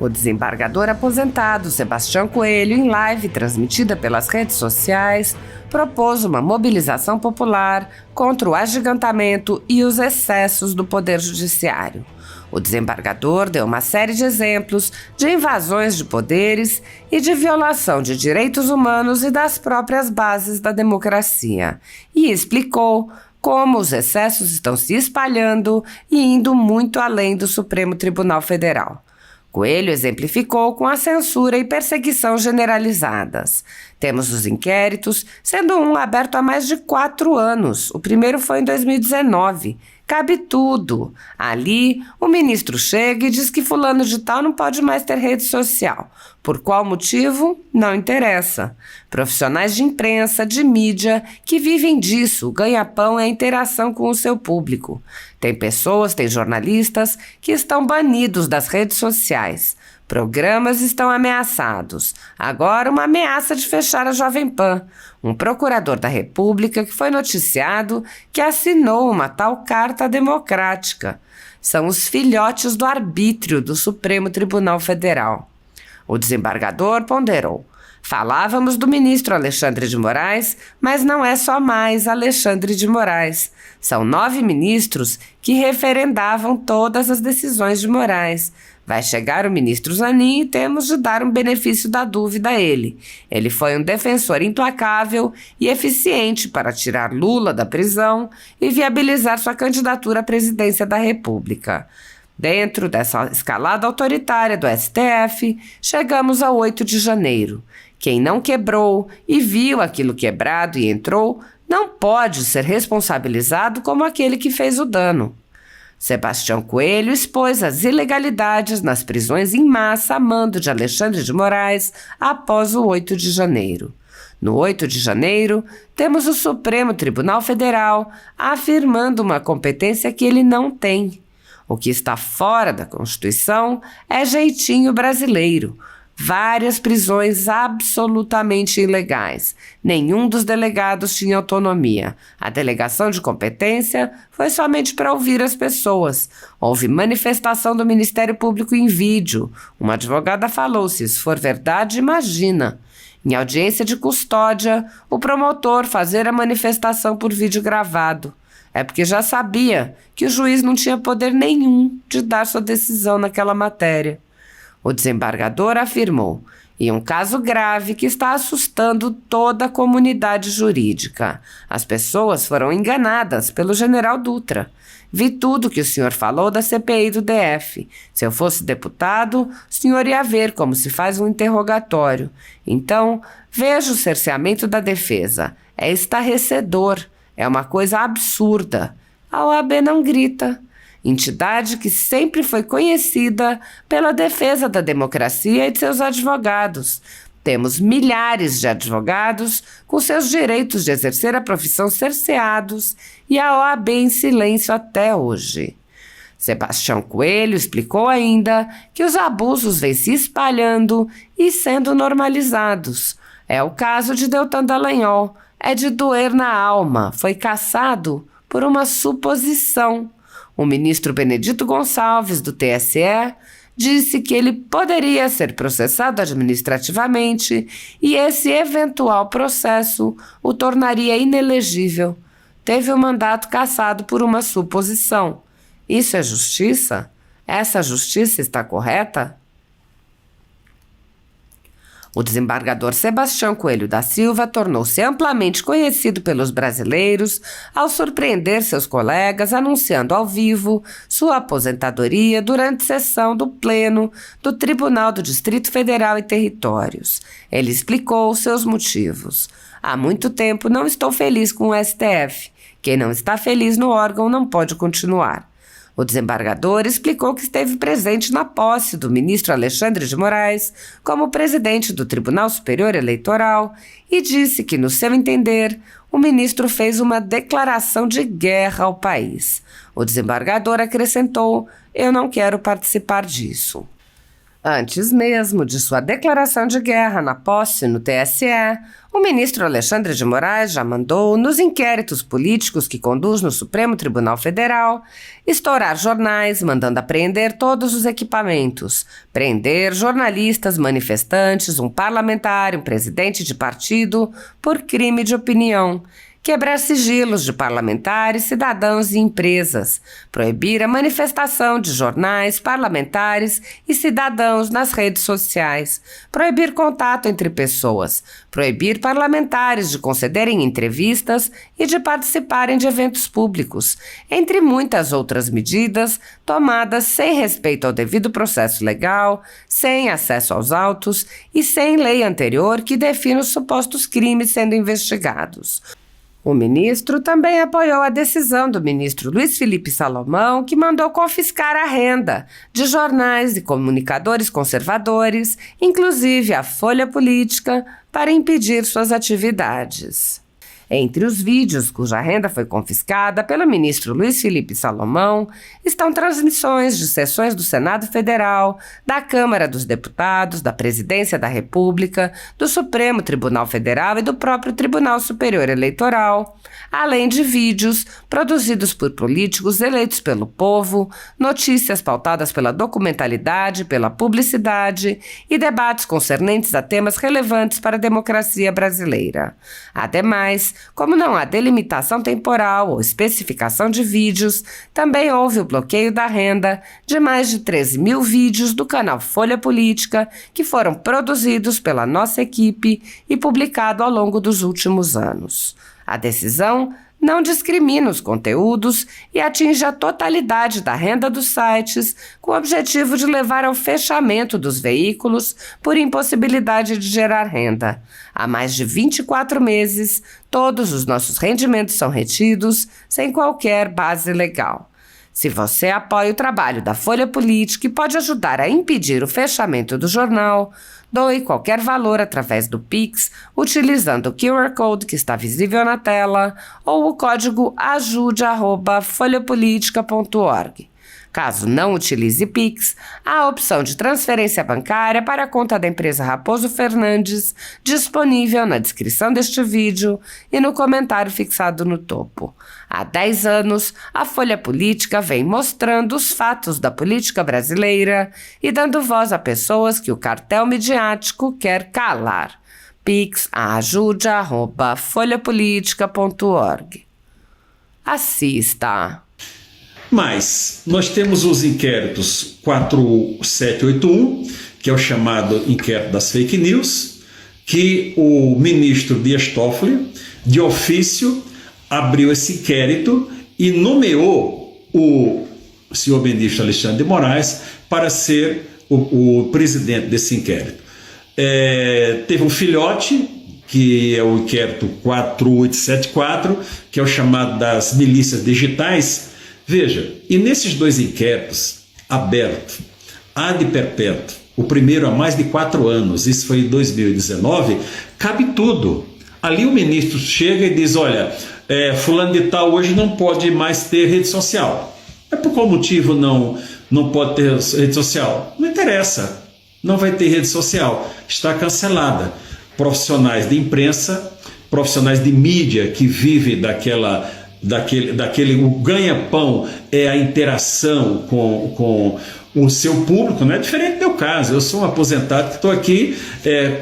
O desembargador aposentado Sebastião Coelho, em live transmitida pelas redes sociais, propôs uma mobilização popular contra o agigantamento e os excessos do Poder Judiciário. O desembargador deu uma série de exemplos de invasões de poderes e de violação de direitos humanos e das próprias bases da democracia, e explicou como os excessos estão se espalhando e indo muito além do Supremo Tribunal Federal. Coelho exemplificou com a censura e perseguição generalizadas. Temos os inquéritos, sendo um aberto há mais de 4 anos. O primeiro foi em 2019. Cabe tudo. Ali, o ministro chega e diz que fulano de tal não pode mais ter rede social. Por qual motivo? Não interessa. Profissionais de imprensa, de mídia, que vivem disso, o ganha-pão é a interação com o seu público. Tem jornalistas que estão banidos das redes sociais. Programas estão ameaçados. Agora uma ameaça de fechar a Jovem Pan. Um procurador da República que foi noticiado que assinou uma tal carta democrática. São os filhotes do arbítrio do Supremo Tribunal Federal. O desembargador ponderou. Falávamos do ministro Alexandre de Moraes, mas não é só mais Alexandre de Moraes. São 9 ministros que referendavam todas as decisões de Moraes. Vai chegar o ministro Zanin e temos de dar um benefício da dúvida a ele. Ele foi um defensor implacável e eficiente para tirar Lula da prisão e viabilizar sua candidatura à presidência da República. Dentro dessa escalada autoritária do STF, chegamos ao 8 de janeiro. Quem não quebrou e viu aquilo quebrado e entrou, não pode ser responsabilizado como aquele que fez o dano. Sebastião Coelho expôs as ilegalidades nas prisões em massa a mando de Alexandre de Moraes após o 8 de janeiro. No 8 de janeiro, temos o Supremo Tribunal Federal afirmando uma competência que ele não tem. O que está fora da Constituição é jeitinho brasileiro. Várias prisões absolutamente ilegais. Nenhum dos delegados tinha autonomia. A delegação de competência foi somente para ouvir as pessoas. Houve manifestação do Ministério Público em vídeo. Uma advogada falou: se isso for verdade, imagina. Em audiência de custódia, o promotor fazer a manifestação por vídeo gravado. É porque já sabia que o juiz não tinha poder nenhum de dar sua decisão naquela matéria. O desembargador afirmou, em um caso grave que está assustando toda a comunidade jurídica. As pessoas foram enganadas pelo general Dutra. Vi tudo que o senhor falou da CPI do DF. Se eu fosse deputado, o senhor ia ver como se faz um interrogatório. Então, veja o cerceamento da defesa. É estarrecedor. É uma coisa absurda. A OAB não grita. Entidade que sempre foi conhecida pela defesa da democracia e de seus advogados. Temos milhares de advogados com seus direitos de exercer a profissão cerceados e a OAB em silêncio até hoje. Sebastião Coelho explicou ainda que os abusos vêm se espalhando e sendo normalizados. É o caso de Deltan Dallagnol. É de doer na alma. Foi cassado por uma suposição. O ministro Benedito Gonçalves, do TSE, disse que ele poderia ser processado administrativamente e esse eventual processo o tornaria inelegível. Teve o mandato cassado por uma suposição. Isso é justiça? Essa justiça está correta? O desembargador Sebastião Coelho da Silva tornou-se amplamente conhecido pelos brasileiros ao surpreender seus colegas anunciando ao vivo sua aposentadoria durante sessão do Pleno do Tribunal do Distrito Federal e Territórios. Ele explicou seus motivos. Há muito tempo não estou feliz com o STF. Quem não está feliz no órgão não pode continuar. O desembargador explicou que esteve presente na posse do ministro Alexandre de Moraes como presidente do Tribunal Superior Eleitoral e disse que, no seu entender, o ministro fez uma declaração de guerra ao país. O desembargador acrescentou: eu não quero participar disso. Antes mesmo de sua declaração de guerra na posse no TSE, o ministro Alexandre de Moraes já mandou, nos inquéritos políticos que conduz no Supremo Tribunal Federal, estourar jornais, mandando apreender todos os equipamentos, prender jornalistas, manifestantes, um parlamentar, um presidente de partido, por crime de opinião, quebrar sigilos de parlamentares, cidadãos e empresas, proibir a manifestação de jornais, parlamentares e cidadãos nas redes sociais, proibir contato entre pessoas, proibir parlamentares de concederem entrevistas e de participarem de eventos públicos, entre muitas outras medidas tomadas sem respeito ao devido processo legal, sem acesso aos autos e sem lei anterior que define os supostos crimes sendo investigados. O ministro também apoiou a decisão do ministro Luiz Felipe Salomão, que mandou confiscar a renda de jornais e comunicadores conservadores, inclusive a Folha Política, para impedir suas atividades. Entre os vídeos cuja renda foi confiscada pelo ministro Luiz Felipe Salomão estão transmissões de sessões do Senado Federal, da Câmara dos Deputados, da Presidência da República, do Supremo Tribunal Federal e do próprio Tribunal Superior Eleitoral, além de vídeos produzidos por políticos eleitos pelo povo, notícias pautadas pela documentalidade, pela publicidade e debates concernentes a temas relevantes para a democracia brasileira. Ademais, como não há delimitação temporal ou especificação de vídeos, também houve o bloqueio da renda de mais de 13 mil vídeos do canal Folha Política que foram produzidos pela nossa equipe e publicados ao longo dos últimos anos. A decisão não discrimina os conteúdos e atinge a totalidade da renda dos sites, com o objetivo de levar ao fechamento dos veículos por impossibilidade de gerar renda. Há mais de 24 meses, todos os nossos rendimentos são retidos sem qualquer base legal. Se você apoia o trabalho da Folha Política e pode ajudar a impedir o fechamento do jornal, doe qualquer valor através do Pix, utilizando o QR Code que está visível na tela ou o código ajude@folhapolitica.org. Caso não utilize Pix, há a opção de transferência bancária para a conta da empresa Raposo Fernandes, disponível na descrição deste vídeo e no comentário fixado no topo. Há 10 anos, a Folha Política vem mostrando os fatos da política brasileira e dando voz a pessoas que o cartel midiático quer calar. Pix ajude@folhapolitica.org. Assista! Mas nós temos os inquéritos 4781, que é o chamado inquérito das fake news, que o ministro Dias Toffoli, de ofício, abriu esse inquérito e nomeou o senhor ministro Alexandre de Moraes para ser o presidente desse inquérito. Teve um filhote, que é o inquérito 4874, que é o chamado das milícias digitais. Veja, e nesses dois inquéritos abertos, ad perpétuo, o primeiro há mais de 4 anos, isso foi em 2019, cabe tudo. Ali o ministro chega e diz, olha, fulano de tal hoje não pode mais ter rede social. Mas por qual motivo não pode ter rede social? Não interessa, não vai ter rede social, está cancelada. Profissionais de imprensa, profissionais de mídia que vivem o ganha-pão é a interação com o seu público, não é diferente do meu caso. Eu sou um aposentado que estou aqui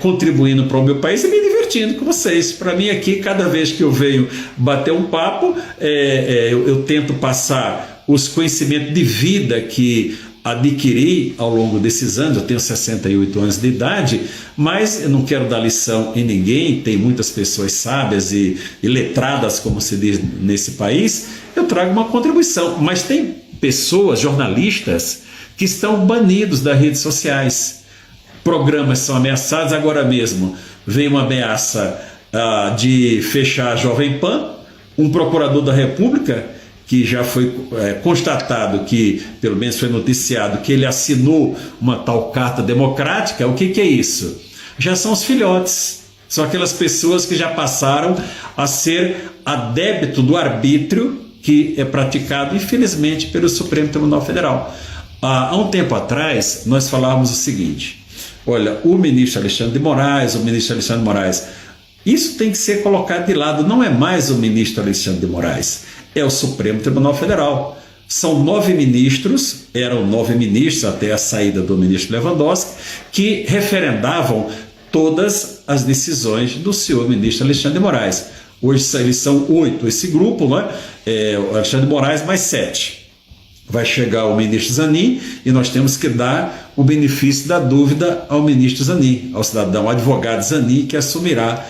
contribuindo para o meu país e me divertindo com vocês. Para mim aqui, cada vez que eu venho bater um papo, eu tento passar os conhecimentos de vida que adquiri ao longo desses anos. Eu tenho 68 anos de idade, mas eu não quero dar lição em ninguém, tem muitas pessoas sábias e letradas, como se diz nesse país. Eu trago uma contribuição, mas tem pessoas, jornalistas, que estão banidos das redes sociais. Programas são ameaçados. Agora mesmo vem uma ameaça de fechar a Jovem Pan. Um procurador da República, que já foi constatado que, pelo menos foi noticiado, que ele assinou uma tal carta democrática. O que é isso? Já são os filhotes, são aquelas pessoas que já passaram a ser adepto do arbítrio que é praticado, infelizmente, pelo Supremo Tribunal Federal. Há um tempo atrás, nós falávamos o seguinte: olha, o ministro Alexandre de Moraes, isso tem que ser colocado de lado, não é mais o ministro Alexandre de Moraes, é o Supremo Tribunal Federal. São 9 ministros, eram 9 ministros até a saída do ministro Lewandowski, que referendavam todas as decisões do senhor ministro Alexandre de Moraes. Hoje eles são 8, esse grupo, né? O Alexandre de Moraes mais 7. Vai chegar o ministro Zanin e nós temos que dar o benefício da dúvida ao ministro Zanin, ao cidadão, ao advogado Zanin, que assumirá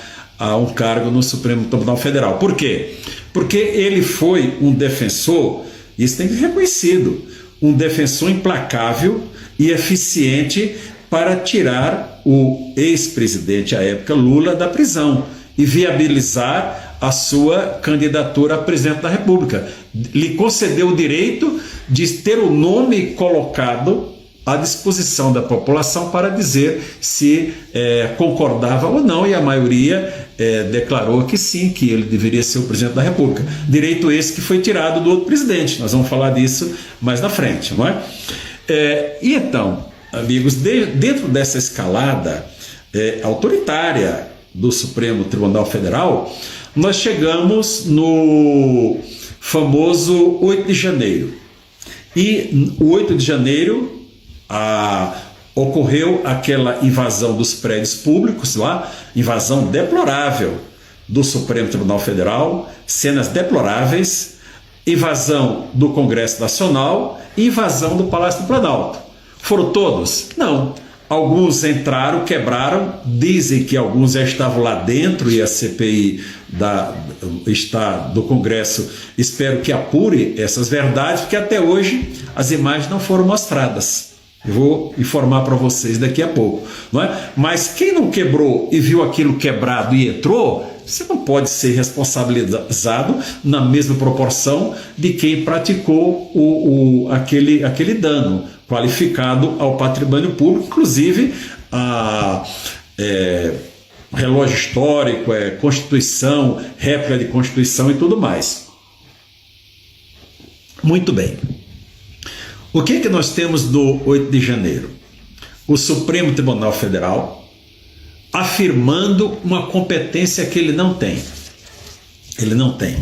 um cargo no Supremo Tribunal Federal. Por quê? Porque ele foi um defensor, isso tem que ser reconhecido, um defensor implacável e eficiente para tirar o ex-presidente à época Lula da prisão e viabilizar a sua candidatura a presidente da República. Lhe concedeu o direito de ter o nome colocado à disposição da população para dizer se concordava ou não, e a maioria declarou que sim, que ele deveria ser o presidente da República. Direito esse que foi tirado do outro presidente. Nós vamos falar disso mais na frente, não é? E então, amigos, dentro dessa escalada autoritária do Supremo Tribunal Federal, nós chegamos no famoso 8 de janeiro. E o 8 de janeiro ocorreu aquela invasão dos prédios públicos lá, invasão deplorável do Supremo Tribunal Federal, cenas deploráveis, invasão do Congresso Nacional e invasão do Palácio do Planalto. Foram todos? Não. Alguns entraram, quebraram, dizem que alguns já estavam lá dentro e a CPI do Congresso, espero que apure essas verdades, porque até hoje as imagens não foram mostradas. Eu vou informar para vocês daqui a pouco, não é? Mas quem não quebrou e viu aquilo quebrado e entrou, você não pode ser responsabilizado na mesma proporção de quem praticou aquele dano qualificado ao patrimônio público, inclusive relógio histórico, Constituição, réplica de Constituição e tudo mais. Muito bem. O que nós temos do 8 de janeiro? O Supremo Tribunal Federal afirmando uma competência que ele não tem. Ele não tem.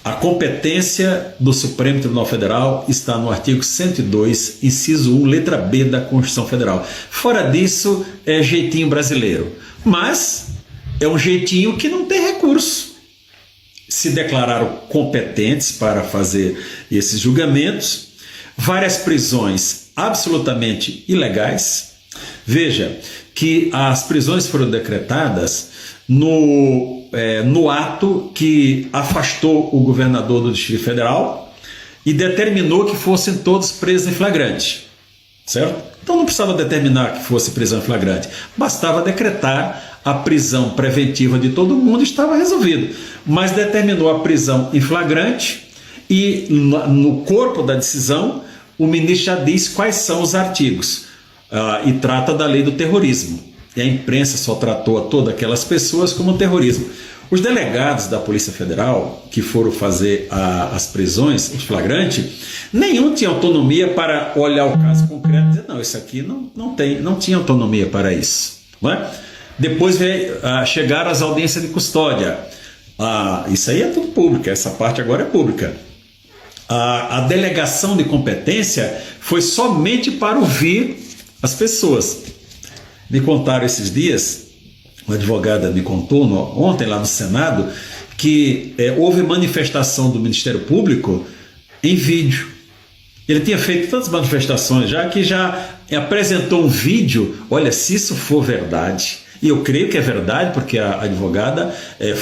A competência do Supremo Tribunal Federal está no artigo 102, inciso 1, letra B da Constituição Federal. Fora disso, é jeitinho brasileiro. Mas é um jeitinho que não tem recurso. Se declararam competentes para fazer esses julgamentos. Várias prisões absolutamente ilegais. Veja que as prisões foram decretadas no ato que afastou o governador do Distrito Federal e determinou que fossem todos presos em flagrante, certo? Então não precisava determinar que fosse prisão em flagrante, bastava decretar a prisão preventiva de todo mundo e estava resolvido. Mas determinou a prisão em flagrante e no corpo da decisão o ministro já diz quais são os artigos e trata da lei do terrorismo. E a imprensa só tratou a todas aquelas pessoas como terrorismo. Os delegados da Polícia Federal que foram fazer as prisões em flagrante, nenhum tinha autonomia para olhar o caso concreto e dizer, não, isso aqui não tinha autonomia para isso. Não é? Depois chegaram as audiências de custódia. Isso aí é tudo público, essa parte agora é pública. A delegação de competência foi somente para ouvir as pessoas. Me contaram esses dias, uma advogada me contou ontem lá no Senado, que houve manifestação do Ministério Público em vídeo. Ele tinha feito tantas manifestações já que já apresentou um vídeo. Olha, se isso for verdade, e eu creio que é verdade, porque a advogada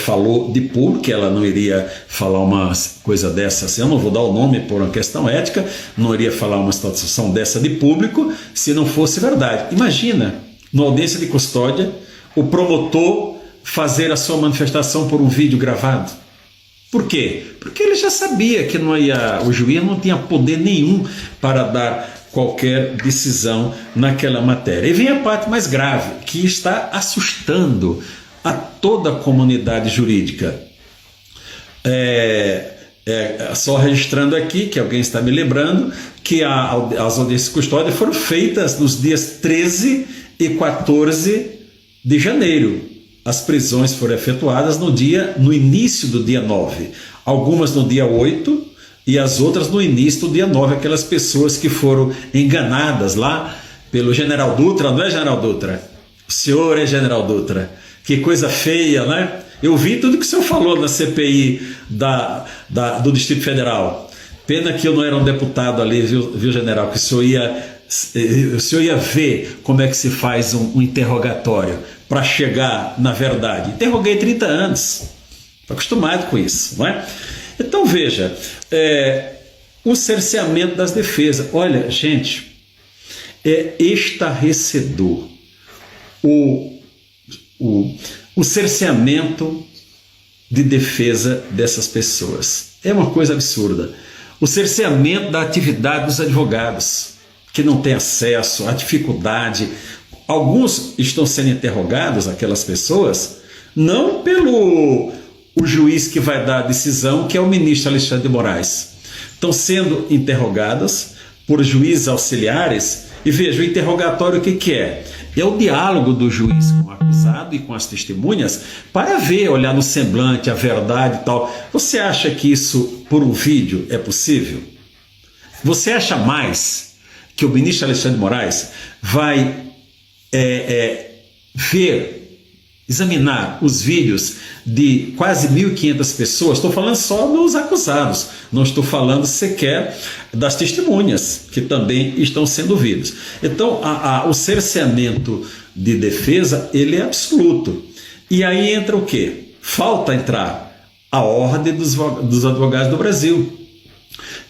falou de público, que ela não iria falar uma coisa dessa assim, eu não vou dar o nome por uma questão ética, não iria falar uma situação dessa de público se não fosse verdade. Imagina, na audiência de custódia, o promotor fazer a sua manifestação por um vídeo gravado. Por quê? Porque ele já sabia que o juiz não tinha poder nenhum para dar qualquer decisão naquela matéria. E vem a parte mais grave, que está assustando a toda a comunidade jurídica. Só registrando aqui, que alguém está me lembrando, que as audiências de custódia foram feitas nos dias 13 e 14 de janeiro. As prisões foram efetuadas no início do dia 9, algumas no dia 8 e as outras no início do dia 9, aquelas pessoas que foram enganadas lá pelo General Dutra, não é, General Dutra? O senhor é General Dutra. Que coisa feia, né? Eu vi tudo que o senhor falou na CPI do Distrito Federal. Pena que eu não era um deputado ali, viu, general? Que o senhor ia ver como é que se faz um interrogatório para chegar na verdade. Interroguei 30 anos, estou acostumado com isso, não é? Então veja, o cerceamento das defesas. Olha, gente, é estarrecedor o cerceamento de defesa dessas pessoas. É uma coisa absurda. O cerceamento da atividade dos advogados, que não têm acesso, a dificuldade. Alguns estão sendo interrogados, aquelas pessoas, não pelo o juiz que vai dar a decisão, que é o ministro Alexandre de Moraes. Estão sendo interrogadas por juízes auxiliares. E veja, o interrogatório o que é? É o diálogo do juiz com o acusado e com as testemunhas para ver, olhar no semblante, a verdade e tal. Você acha que isso, por um vídeo, é possível? Você acha mais que o ministro Alexandre de Moraes vai examinar os vídeos de quase 1.500 pessoas? Estou falando só dos acusados, não estou falando sequer das testemunhas, que também estão sendo ouvidas. Então, o cerceamento de defesa, ele é absoluto. E aí entra o quê? Falta entrar a Ordem dos Advogados do Brasil,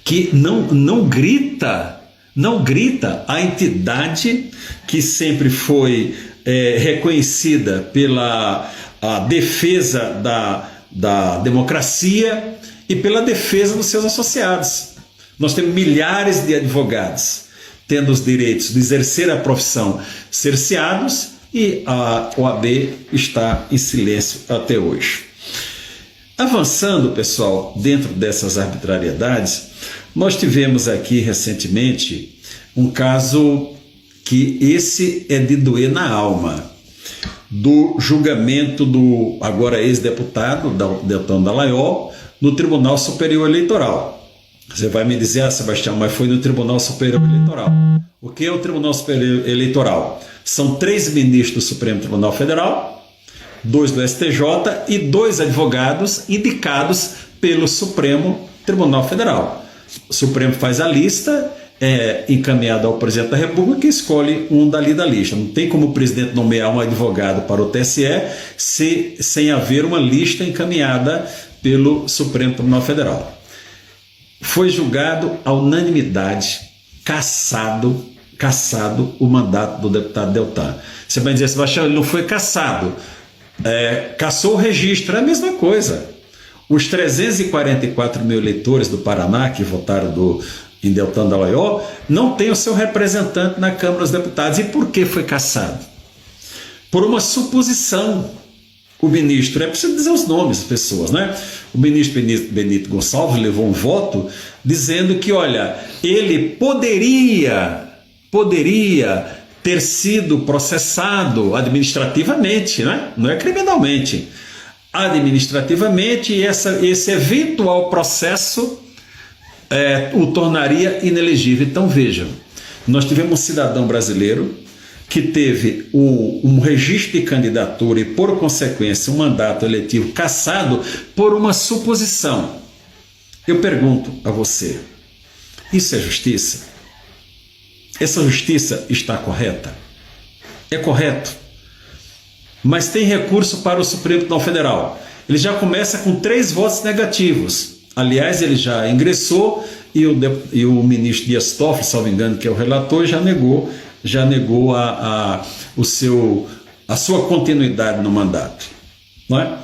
que não grita a entidade que sempre foi reconhecida pela defesa da democracia e pela defesa dos seus associados. Nós temos milhares de advogados tendo os direitos de exercer a profissão cerceados e a OAB está em silêncio até hoje. Avançando, pessoal, dentro dessas arbitrariedades, nós tivemos aqui recentemente um caso que esse é de doer na alma, do julgamento do agora ex-deputado Deltan Dallagnol no Tribunal Superior Eleitoral. Você vai me dizer, Sebastião, mas foi no Tribunal Superior Eleitoral. O que é o Tribunal Superior Eleitoral? São 3 ministros do Supremo Tribunal Federal, 2 do STJ e 2 advogados indicados pelo Supremo Tribunal Federal. O Supremo faz a lista, encaminhado ao presidente da República, que escolhe um dali da lista. Não tem como o presidente nomear um advogado para o TSE sem haver uma lista encaminhada pelo Supremo Tribunal Federal. Foi julgado à unanimidade, cassado o mandato do deputado Deltan. Você vai dizer, Sebastião, ele não foi cassado. Cassou o registro, é a mesma coisa. Os 344 mil eleitores do Paraná que votaram em Deltan Dallagnol não tem o seu representante na Câmara dos Deputados. E por que foi cassado? Por uma suposição. O ministro, é preciso dizer os nomes das pessoas, né? O ministro Benito Gonçalves levou um voto dizendo que, olha, ele poderia ter sido processado administrativamente, né? Não é criminalmente, administrativamente, e esse eventual processo o tornaria inelegível. Então vejam, nós tivemos um cidadão brasileiro que teve um registro de candidatura e, por consequência, um mandato eletivo cassado por uma suposição. Eu pergunto a você, isso é justiça? Essa justiça está correta? É correto? Mas tem recurso para o Supremo Tribunal Federal. Ele já começa com 3 votos negativos. Aliás, ele já ingressou e o ministro Dias Toffoli, salvo engano, que é o relator, já negou a sua continuidade no mandato, não é?